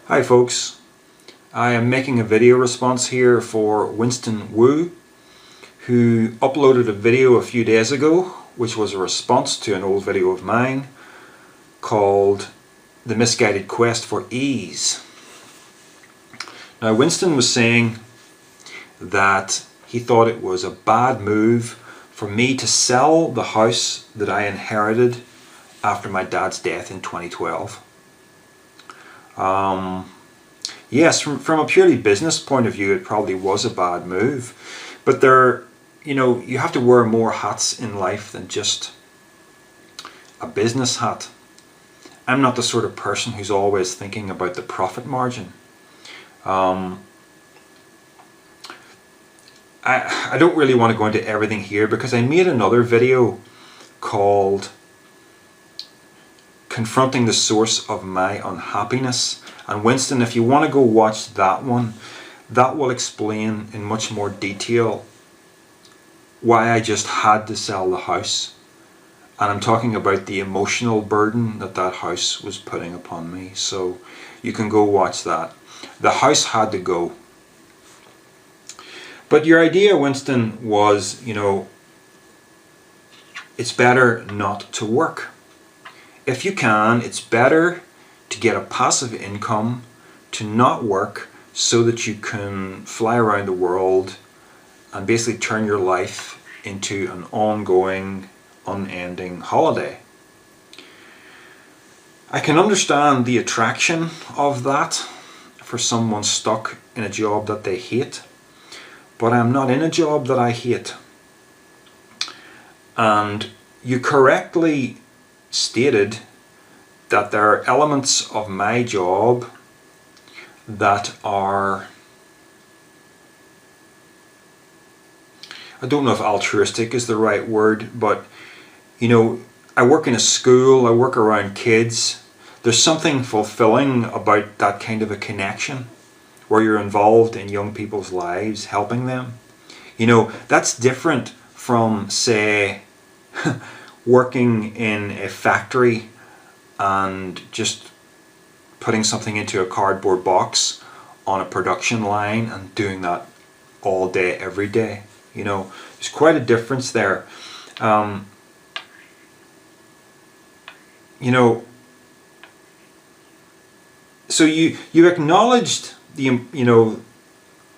Hi folks, I am making a video response here for Winston Wu, who uploaded a video a few days ago which was a response to an old video of mine called The Misguided Quest for Ease. Now Winston was saying that he thought it was a bad move for me to sell the house that I inherited after my dad's death in 2012. Yes, from a purely business point of view, it probably was a bad move, but you have to wear more hats in life than just a business hat. I'm not the sort of person who's always thinking about the profit margin. I don't really want to go into everything here because I made another video called Confronting the Source of My Unhappiness. And Winston, if you want to go watch that one, that will explain in much more detail why I just had to sell the house. And I'm talking about the emotional burden that that house was putting upon me. So you can go watch that. The house had to go. But your idea, Winston, was, it's better not to work. If you can, it's better to get a passive income, to not work, so that you can fly around the world and basically turn your life into an ongoing, unending holiday. I can understand the attraction of that for someone stuck in a job that they hate, but I'm not in a job that I hate. And you correctly stated that there are elements of my job that are, I don't know if altruistic is the right word, but I work in a school, I work around kids. There's something fulfilling about that kind of a connection where you're involved in young people's lives, helping them. That's different from, say, working in a factory and just putting something into a cardboard box on a production line and doing that all day, every day. There's quite a difference there. So you acknowledged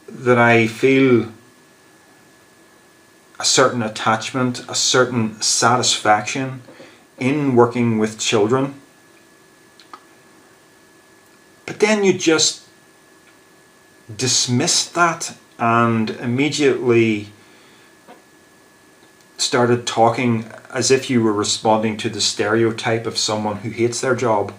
that I feel a certain attachment, a certain satisfaction in working with children. But then you just dismissed that and immediately started talking as if you were responding to the stereotype of someone who hates their job.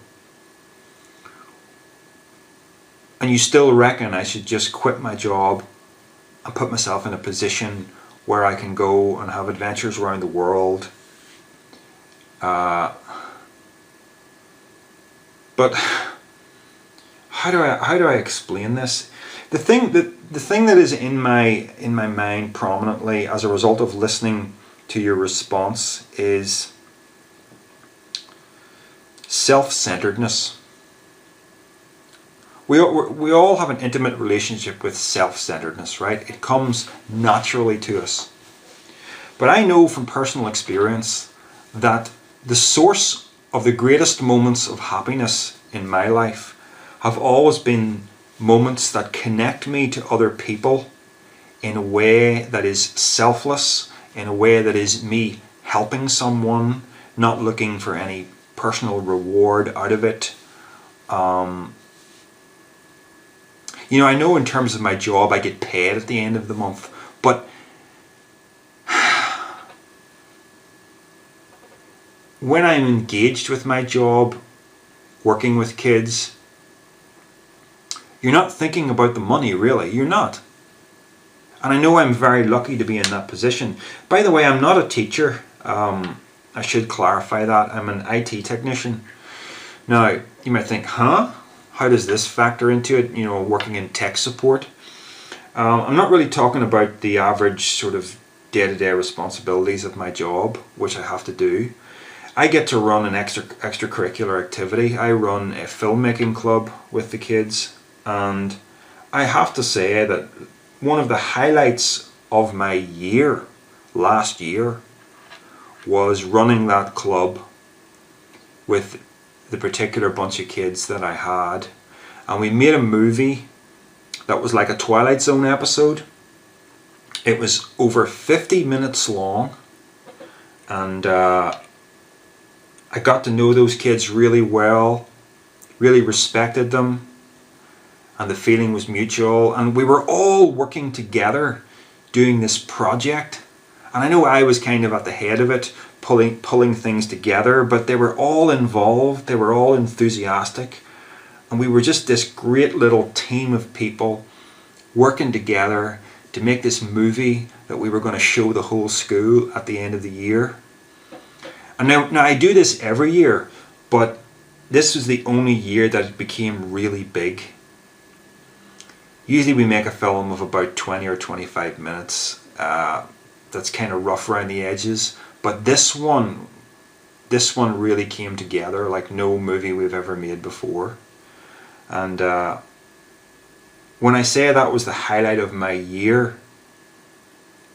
And you still reckon I should just quit my job and put myself in a position where I can go and have adventures around the world. But how do I explain this? The thing that is in my mind prominently as a result of listening to your response is self-centredness. We all have an intimate relationship with self-centredness, right? It comes naturally to us. But I know from personal experience that the source of the greatest moments of happiness in my life have always been moments that connect me to other people in a way that is selfless, in a way that is me helping someone, not looking for any personal reward out of it. I know in terms of my job I get paid at the end of the month, but when I'm engaged with my job, working with kids, you're not thinking about the money, really. You're not. And I know I'm very lucky to be in that position. By the way, I'm not a teacher. I should clarify that. I'm an IT technician. Now, you might think, how does this factor into it, working in tech support? I'm not really talking about the average sort of day-to-day responsibilities of my job, which I have to do. I get to run an extracurricular activity. I run a filmmaking club with the kids, and I have to say that one of the highlights of my year last year was running that club with the particular bunch of kids that I had, and we made a movie that was like a Twilight Zone episode. It was over 50 minutes long, and I got to know those kids really well, really respected them, and the feeling was mutual, and we were all working together doing this project. And I know I was kind of at the head of it, pulling things together, but they were all involved, they were all enthusiastic, and we were just this great little team of people working together to make this movie that we were going to show the whole school at the end of the year. And now I do this every year, but this was the only year that it became really big. Usually we make a film of about 20 or 25 minutes. That's kind of rough around the edges, but this one really came together like no movie we've ever made before. And when I say that was the highlight of my year,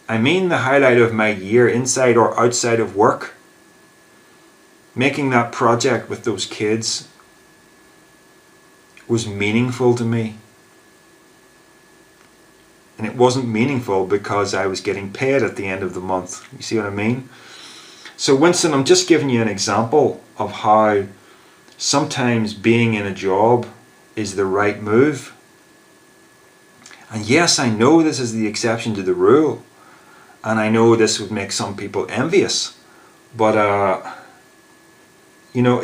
I mean the highlight of my year inside or outside of work. Making that project with those kids was meaningful to me. And it wasn't meaningful because I was getting paid at the end of the month. You see what I mean? So Winston, I'm just giving you an example of how sometimes being in a job is the right move. And yes, I know this is the exception to the rule. And I know this would make some people envious. But,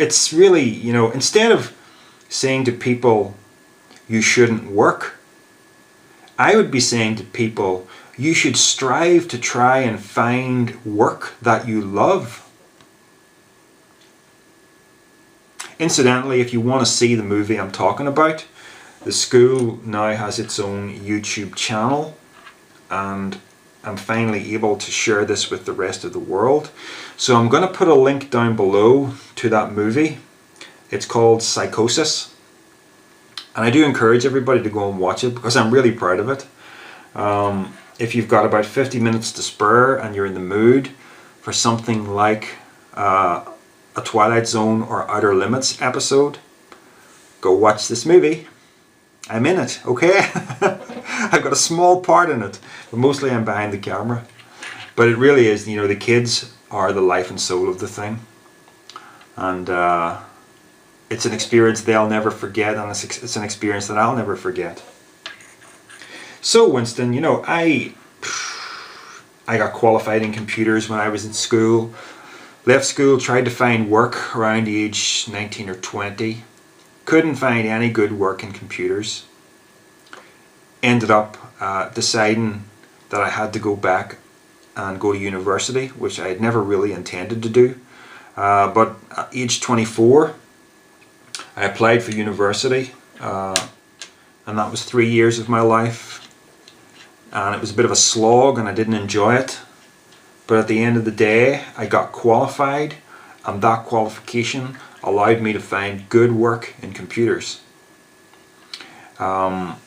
it's really, instead of saying to people, you shouldn't work, I would be saying to people, you should strive to try and find work that you love. Incidentally, if you want to see the movie I'm talking about, the school now has its own YouTube channel, and I'm finally able to share this with the rest of the world. So I'm going to put a link down below to that movie. It's called Psychosis. And I do encourage everybody to go and watch it because I'm really proud of it. If you've got about 50 minutes to spare and you're in the mood for something like a Twilight Zone or Outer Limits episode, go watch this movie. I'm in it, okay? I've got a small part in it, but mostly I'm behind the camera. But it really is, the kids are the life and soul of the thing. And it's an experience they'll never forget, and it's an experience that I'll never forget. So Winston, I got qualified in computers when I was in school. Left school, tried to find work around age 19 or 20. Couldn't find any good work in computers. Ended up deciding that I had to go back and go to university, which I had never really intended to do. But at age 24, I applied for university, and that was 3 years of my life. And it was a bit of a slog, and I didn't enjoy it. But at the end of the day, I got qualified, and that qualification allowed me to find good work in computers. I've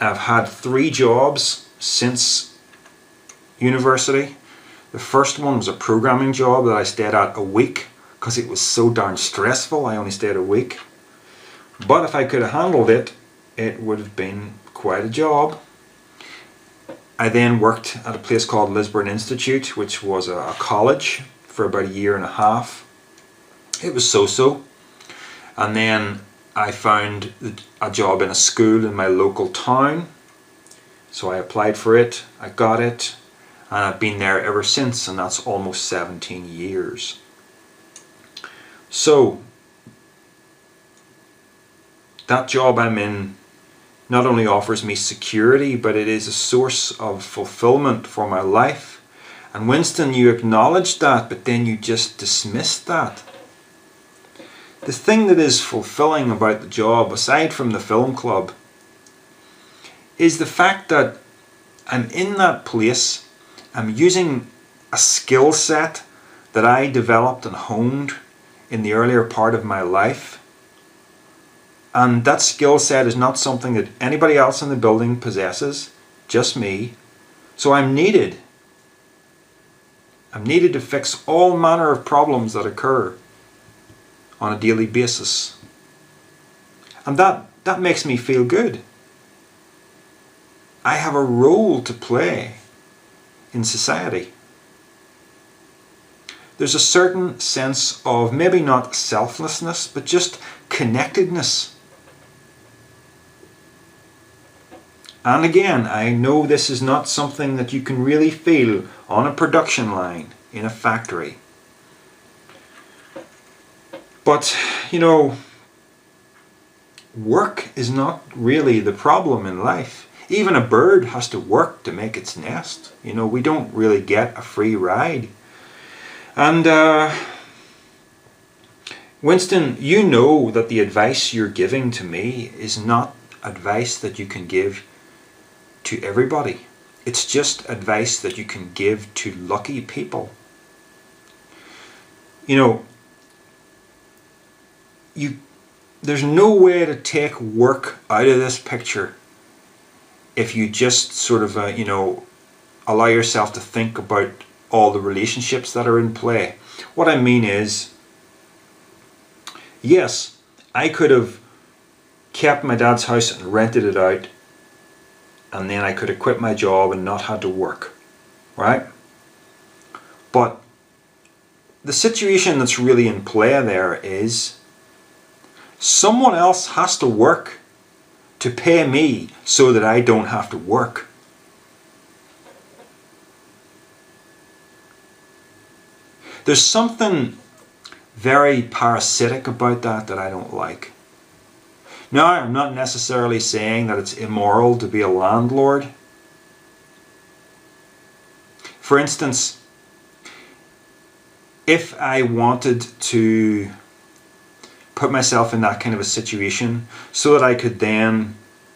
had 3 jobs since university. The first one was a programming job that I stayed at a week because it was so darn stressful. I only stayed a week. But if I could have handled it, it would have been quite a job. I then worked at a place called Lisburn Institute, which was a college, for about 1.5 years. It was so-so. And then I found a job in a school in my local town. So I applied for it, I got it, and I've been there ever since, and that's almost 17 years. So that job I'm in not only offers me security, but it is a source of fulfillment for my life. And Winston, you acknowledged that, but then you just dismissed that. The thing that is fulfilling about the job, aside from the film club, is the fact that I'm in that place, I'm using a skill set that I developed and honed in the earlier part of my life. And that skill set is not something that anybody else in the building possesses, just me. So I'm needed. I'm needed to fix all manner of problems that occur on a daily basis. And that makes me feel good. I have a role to play in society. There's a certain sense of maybe not selflessness, but just connectedness. And again, I know this is not something that you can really feel on a production line in a factory. But, you know, work is not really the problem in life. Even a bird has to work to make its nest. You know, we don't really get a free ride. And Winston, you know that the advice you're giving to me is not advice that you can give to everybody. It's just advice that you can give to lucky people. You know, there's no way to take work out of this picture if you just sort of, you know, allow yourself to think about all the relationships that are in play. What I mean is, yes, I could have kept my dad's house and rented it out, and then I could have quit my job and not had to work, right? But the situation that's really in play there is someone else has to work to pay me so that I don't have to work. There's something very parasitic about that I don't like. Now, I'm not necessarily saying that it's immoral to be a landlord. For instance, if I wanted to put myself in that kind of a situation so that I could then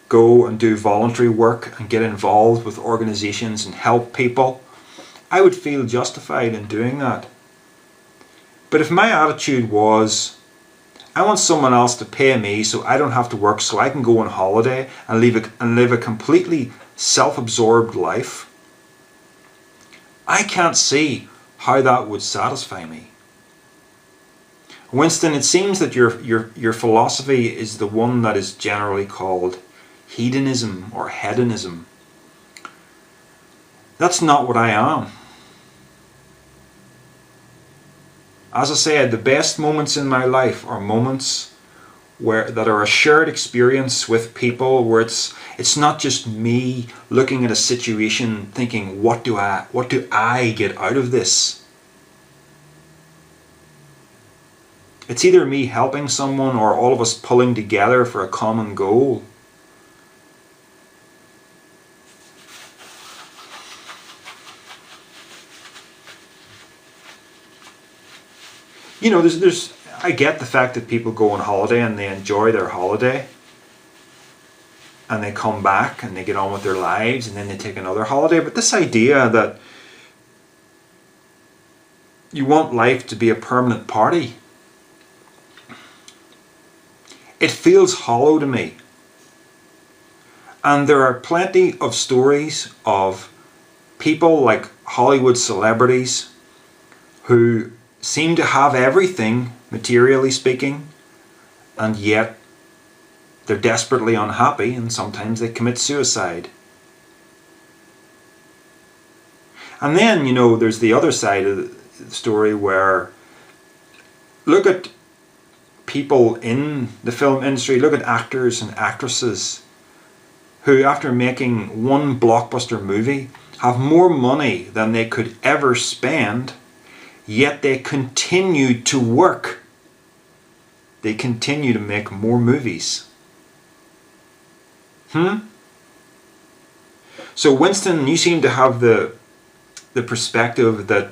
go and do voluntary work and get involved with organizations and help people, I would feel justified in doing that. But if my attitude was, I want someone else to pay me so I don't have to work, so I can go on holiday and live a completely self-absorbed life, I can't see how that would satisfy me. Winston, it seems that your philosophy is the one that is generally called hedonism or hedonism. That's not what I am. As I said, the best moments in my life are moments that are a shared experience with people, where it's not just me looking at a situation thinking, what do I get out of this? It's either me helping someone or all of us pulling together for a common goal. You know, I get the fact that people go on holiday and they enjoy their holiday, and they come back and they get on with their lives and then they take another holiday. But this idea that you want life to be a permanent party, it feels hollow to me. And there are plenty of stories of people like Hollywood celebrities who seem to have everything, materially speaking, and yet they're desperately unhappy, and sometimes they commit suicide. And then, you know, there's the other side of the story where, look at people in the film industry, look at actors and actresses who, after making one blockbuster movie, have more money than they could ever spend, yet they continue to work. They continue to make more movies. So Winston, you seem to have the perspective that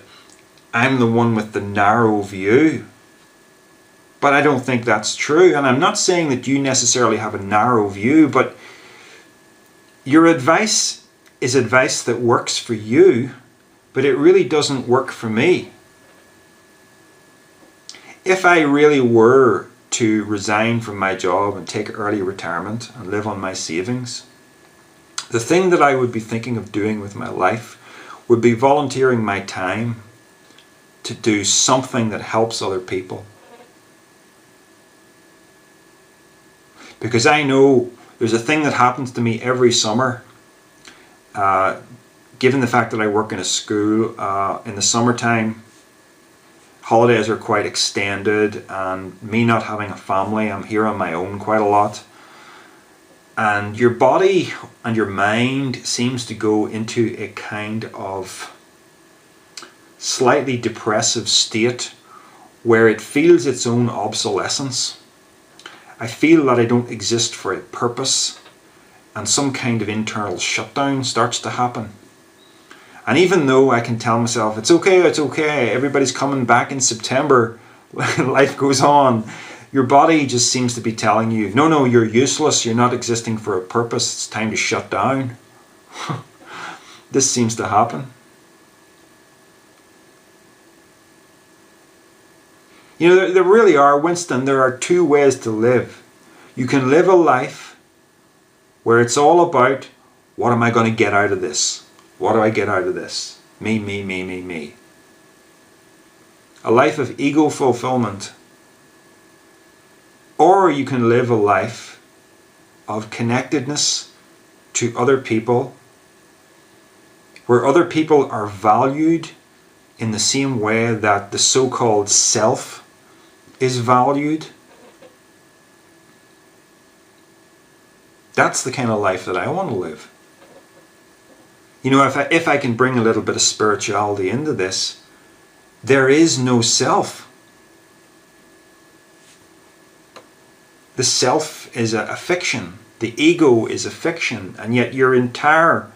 I'm the one with the narrow view. But I don't think that's true. And I'm not saying that you necessarily have a narrow view, but your advice is advice that works for you, but it really doesn't work for me. if I really were to resign from my job and take early retirement and live on my savings, the thing that I would be thinking of doing with my life would be volunteering my time to do something that helps other people. Because I know there's a thing that happens to me every summer. Given the fact that I work in a school, in the summertime, holidays are quite extended, and me not having a family, I'm here on my own quite a lot. And your body and your mind seems to go into a kind of slightly depressive state where it feels its own obsolescence. I feel that I don't exist for a purpose, and some kind of internal shutdown starts to happen. And even though I can tell myself, it's okay, everybody's coming back in September, life goes on, your body just seems to be telling you, no, you're useless, you're not existing for a purpose, it's time to shut down. This seems to happen. You know, there really are, Winston, there are two ways to live. You can live a life where it's all about, what am I going to get out of this? What do I get out of this? Me. A life of ego fulfillment. Or you can live a life of connectedness to other people, where other people are valued in the same way that the so-called self is valued. That's the kind of life that I want to live. You know, if I can bring a little bit of spirituality into this, there is no self. The self is a fiction. The ego is a fiction. And yet your entire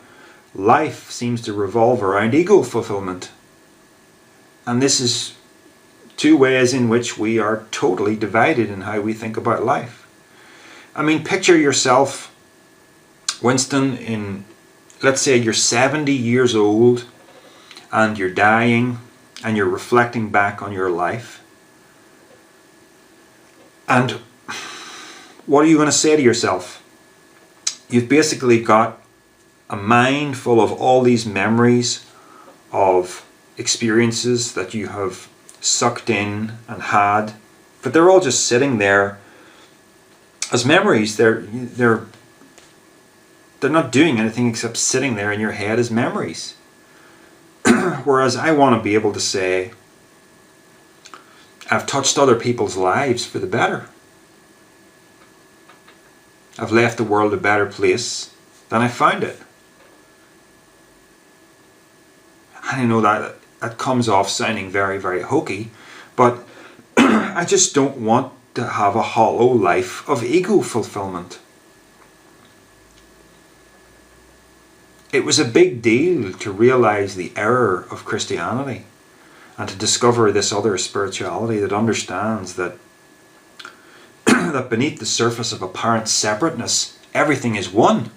life seems to revolve around ego fulfillment. And this is two ways in which we are totally divided in how we think about life. I mean, picture yourself, Winston, in, let's say you're 70 years old and you're dying and you're reflecting back on your life. And what are you going to say to yourself? You've basically got a mind full of all these memories of experiences that you have sucked in and had, but they're all just sitting there as memories. They're not doing anything except sitting there in your head as memories. Whereas I want to be able to say, I've touched other people's lives for the better. I've left the world a better place than I found it. I know that comes off sounding very, very hokey, but I just don't want to have a hollow life of ego fulfillment. It was a big deal to realize the error of Christianity and to discover this other spirituality that understands that that beneath the surface of apparent separateness, everything is one,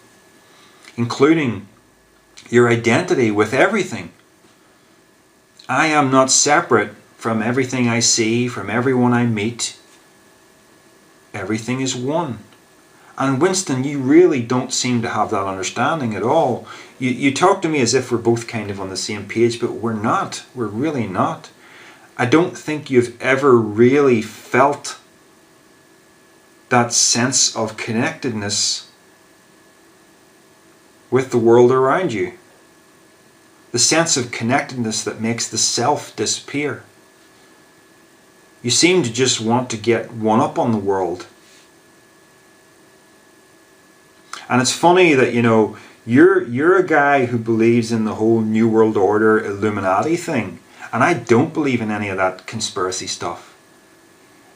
including your identity with everything. I am not separate from everything I see, from everyone I meet. Everything is one. And Winston, you really don't seem to have that understanding at all. You talk to me as if we're both kind of on the same page, but we're not. We're really not. I don't think you've ever really felt that sense of connectedness with the world around you. The sense of connectedness that makes the self disappear. You seem to just want to get one up on the world. And it's funny that, you know, you're a guy who believes in the whole New World Order Illuminati thing. And I don't believe in any of that conspiracy stuff.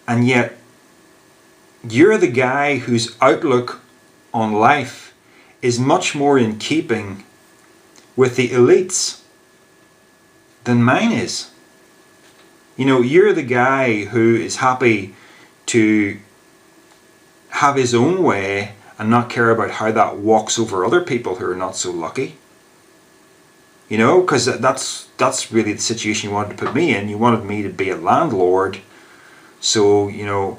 And yet, you're the guy whose outlook on life is much more in keeping with the elites than mine is. You know, you're the guy who is happy to have his own way and not care about how that walks over other people who are not so lucky. You know, because that's really the situation you wanted to put me in. You wanted me to be a landlord So,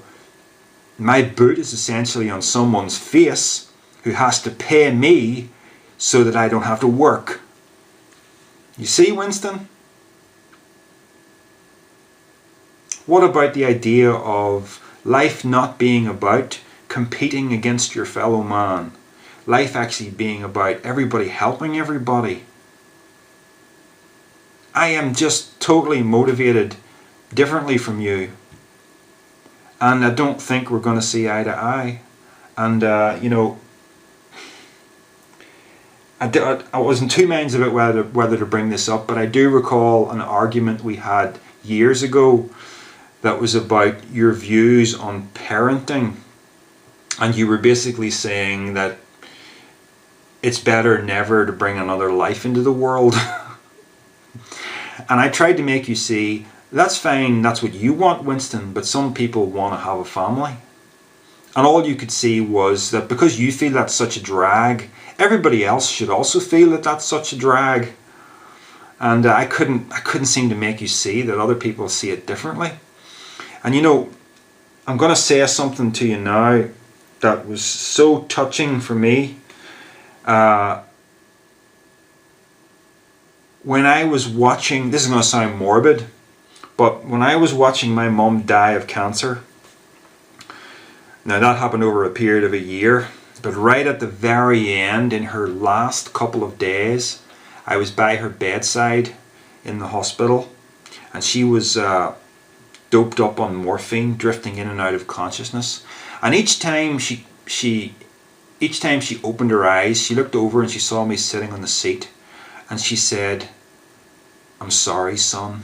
my boot is essentially on someone's face who has to pay me so that I don't have to work. You see, Winston? What about the idea of life not being about competing against your fellow man? Life actually being about everybody helping everybody. I am just totally motivated differently from you. And I don't think we're going to see eye to eye. And, I was in two minds about whether to bring this up, but I do recall an argument we had years ago that was about your views on parenting. And you were basically saying that it's better never to bring another life into the world. And I tried to make you see, that's fine, that's what you want, Winston, but some people want to have a family. And all you could see was that because you feel that's such a drag, everybody else should also feel that that's such a drag. And I couldn't seem to make you see that other people see it differently. And I'm going to say something to you now that was so touching for me. When I was watching, this is going to sound morbid, but when I was watching my mum die of cancer, now that happened over a period of a year, but right at the very end, in her last couple of days, I was by her bedside in the hospital, and she was doped up on morphine, drifting in and out of consciousness. And each time she opened her eyes, she looked over and she saw me sitting on the seat, and she said, "I'm sorry, son."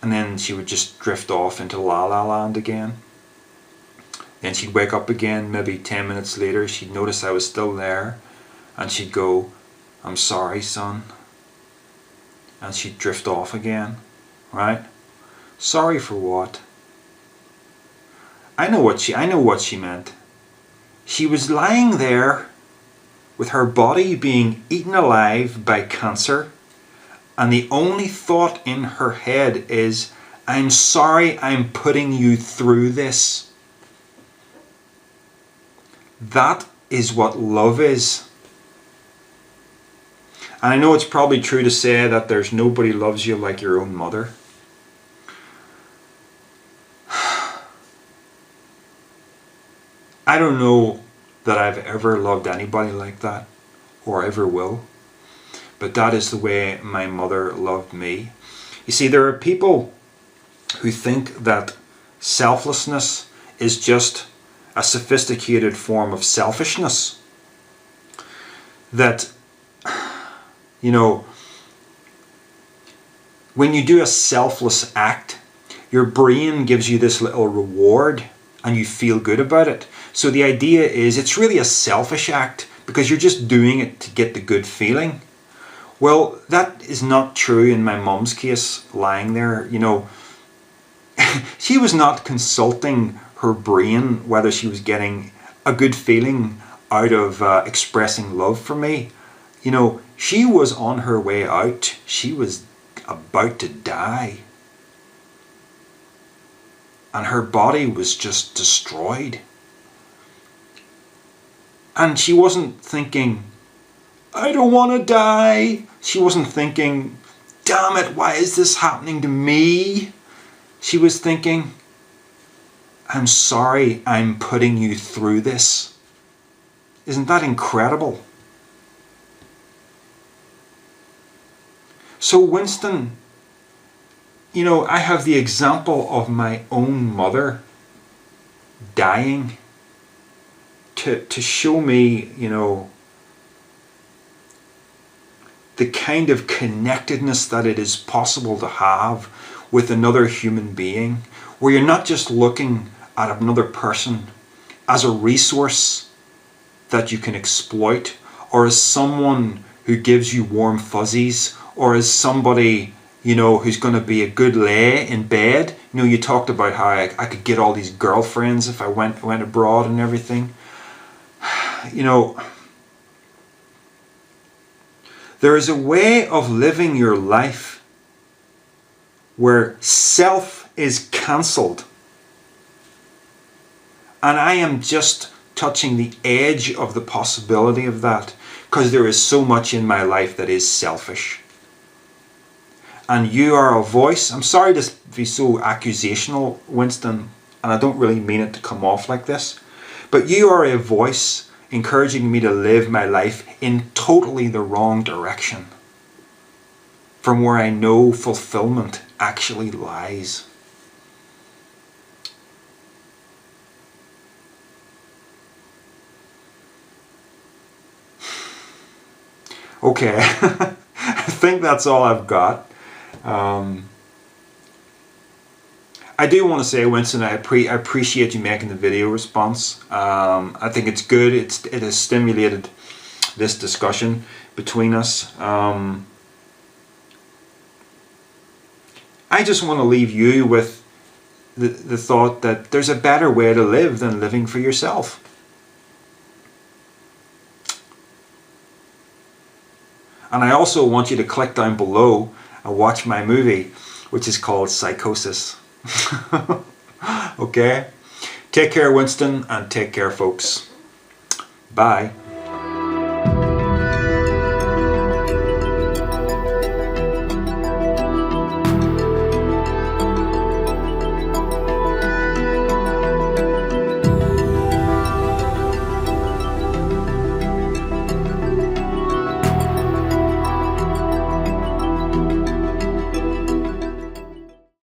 And then she would just drift off into La La Land again. Then she'd wake up again, maybe 10 minutes later, she'd notice I was still there, and she'd go, "I'm sorry, son." And she'd drift off again, right? Sorry for what? I know what she meant. She was lying there with her body being eaten alive by cancer, and the only thought in her head is, "I'm sorry I'm putting you through this." That is what love is. And I know it's probably true to say that there's nobody loves you like your own mother. I don't know that I've ever loved anybody like that, or ever will. But that is the way my mother loved me. You see, there are people who think that selflessness is just a sophisticated form of selfishness. That, when you do a selfless act, your brain gives you this little reward and you feel good about it. So the idea is it's really a selfish act because you're just doing it to get the good feeling. Well, that is not true in my mum's case, lying there. She was not consulting her brain whether she was getting a good feeling out of expressing love for me. She was on her way out. She was about to die. And her body was just destroyed. And she wasn't thinking, "I don't want to die." She wasn't thinking, "Damn it, why is this happening to me?" She was thinking, "I'm sorry I'm putting you through this." Isn't that incredible? So Winston, I have the example of my own mother dying to show me, the kind of connectedness that it is possible to have with another human being, where you're not just looking at another person as a resource that you can exploit, or as someone who gives you warm fuzzies, or as somebody, who's going to be a good lay in bed. You talked about how I could get all these girlfriends if I went abroad and everything. There is a way of living your life where self is cancelled. And I am just touching the edge of the possibility of that, because there is so much in my life that is selfish. And you are a voice. I'm sorry to be so accusational, Winston, and I don't really mean it to come off like this, but you are a voice encouraging me to live my life in totally the wrong direction, from where I know fulfillment actually lies. Okay, I think that's all I've got. I do want to say, Winston, I appreciate you making the video response. I think it's good. It has stimulated this discussion between us. I just want to leave you with the thought that there's a better way to live than living for yourself. And I also want you to click down below and watch my movie, which is called Psychosis. Okay? Take care, Winston, and take care, folks. Bye.